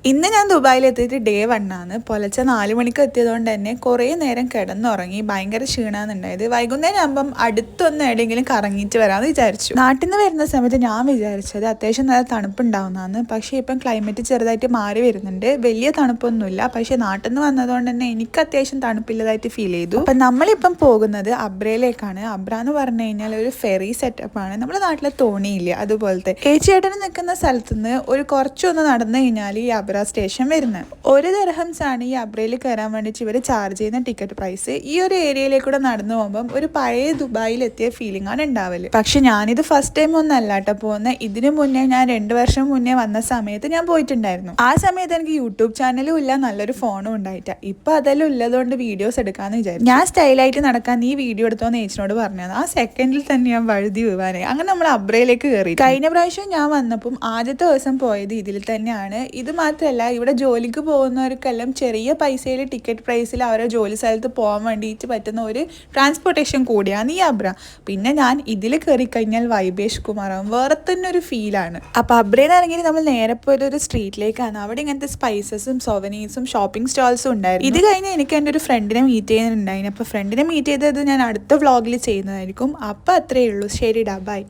ഇന്ന് ഞാൻ ദുബായിലെത്തിയിട്ട് ഡേ 1 ആണ്. പുലർച്ചെ 4 മണിക്ക് എത്തിയതുകൊണ്ട് തന്നെ കുറേ നേരം കിടന്നുറങ്ങി. ഭയങ്കര ക്ഷീണമാണുണ്ടായത്. വൈകുന്നേരം ആകുമ്പം അടുത്തൊന്ന് എവിടെയെങ്കിലും കറങ്ങിയിട്ട് വരാമെന്ന് വിചാരിച്ചു. നാട്ടിൽ നിന്ന് വരുന്ന സമയത്ത് ഞാൻ വിചാരിച്ചത് അത്യാവശ്യം നല്ല തണുപ്പുണ്ടാവുന്നതാണ്. പക്ഷേ ഇപ്പം ക്ലൈമറ്റ് ചെറുതായിട്ട് മാറി വരുന്നുണ്ട്. വലിയ തണുപ്പൊന്നുമില്ല. പക്ഷേ നാട്ടിൽ നിന്ന് വന്നതുകൊണ്ട് തന്നെ എനിക്ക് അത്യാവശ്യം തണുപ്പില്ലതായിട്ട് ഫീൽ ചെയ്തു. അപ്പം നമ്മളിപ്പം പോകുന്നത് അബ്രയിലേക്കാണ്. അബ്ര എന്ന് പറഞ്ഞു കഴിഞ്ഞാൽ ഒരു ഫെറി സെറ്റപ്പാണ്. നമ്മുടെ നാട്ടിലെ തോണിയില്ല അതുപോലത്തെ. ഏച്ചിയേട്ടന് നിൽക്കുന്ന സ്ഥലത്തുനിന്ന് ഒരു കുറച്ചൊന്ന് നടന്നു കഴിഞ്ഞാൽ ഈ അബ്ര സ്റ്റേഷൻ വരുന്നത്. 1 ദിർഹംസ് ആണ് ഈ അബ്രയിൽ കയറാൻ വേണ്ടിയിട്ട് ഇവർ ചാർജ് ചെയ്യുന്ന ടിക്കറ്റ് പ്രൈസ്. ഈ ഒരു ഏരിയയിലേക്കൂടെ നടന്നു പോകുമ്പം ഒരു പഴയ ദുബായിൽ എത്തിയ ഫീലിംഗ് ആണ് ഉണ്ടാവല്. പക്ഷെ ഞാനിത് ഫസ്റ്റ് ടൈം ഒന്നും അല്ലാട്ടോ പോകുന്നത്. ഇതിനു മുന്നേ ഞാൻ 2 വർഷം മുന്നേ വന്ന സമയത്ത് ഞാൻ പോയിട്ടുണ്ടായിരുന്നു. ആ സമയത്ത് എനിക്ക് യൂട്യൂബ് ചാനലും ഇല്ല, നല്ലൊരു ഫോണും ഉണ്ടായിട്ടാ. ഇപ്പൊ അതെല്ലാം ഉള്ളതുകൊണ്ട് വീഡിയോസ് എടുക്കാന്ന് വിചാരിച്ചു. ഞാൻ സ്റ്റൈലായിട്ട് നടക്കാൻ ഈ വീഡിയോ എടുത്തോന്ന് ഏച്ചിനോട് പറഞ്ഞത്. ആ സെക്കൻഡിൽ തന്നെ ഞാൻ വഴുതി വീവാനായി. അങ്ങനെ നമ്മൾ അബ്രയിലേക്ക് കയറി. കഴിഞ്ഞ പ്രാവശ്യം ഞാൻ വന്നപ്പം ആദ്യത്തെ ദിവസം പോയത് ഇതിൽ തന്നെയാണ്. ഇത് മാത്രമല്ല, ഇവിടെ ജോലിക്ക് പോകുന്നവർക്കെല്ലാം ചെറിയ പൈസയിൽ ടിക്കറ്റ് പ്രൈസിൽ അവരെ ജോലി സ്ഥലത്ത് പോകാൻ വേണ്ടിയിട്ട് പറ്റുന്ന ഒരു ട്രാൻസ്പോർട്ടേഷൻ കൂടിയാണ് ഈ അബ്ര. പിന്നെ ഞാൻ ഇതിൽ കയറി കഴിഞ്ഞാൽ വൈബേഷ് കുമാറാവും. വേറെ തന്നെ ഒരു ഫീലാണ്. അപ്പോൾ അബ്രയിൽ നിന്ന് ഇറങ്ങി നമ്മൾ നേരെ പോയത് ഒരു സ്ട്രീറ്റിലേക്കാണ്. അവിടെ ഇങ്ങനത്തെ സ്പൈസസും സൊവനീസും ഷോപ്പിംഗ് സ്റ്റോൾസും ഉണ്ടായിരുന്നു. ഇത് കഴിഞ്ഞ് എനിക്ക് എൻ്റെ ഒരു ഫ്രണ്ടിനെ മീറ്റ് ചെയ്യുന്നുണ്ടായിരുന്നു. അപ്പോൾ ഫ്രണ്ടിനെ മീറ്റ് ചെയ്തത് ഞാൻ അടുത്ത വ്ളോഗിൽ ചെയ്യുന്നതായിരിക്കും. അപ്പോൾ അത്രയേ ഉള്ളൂ. ശരിടാ, ബൈ.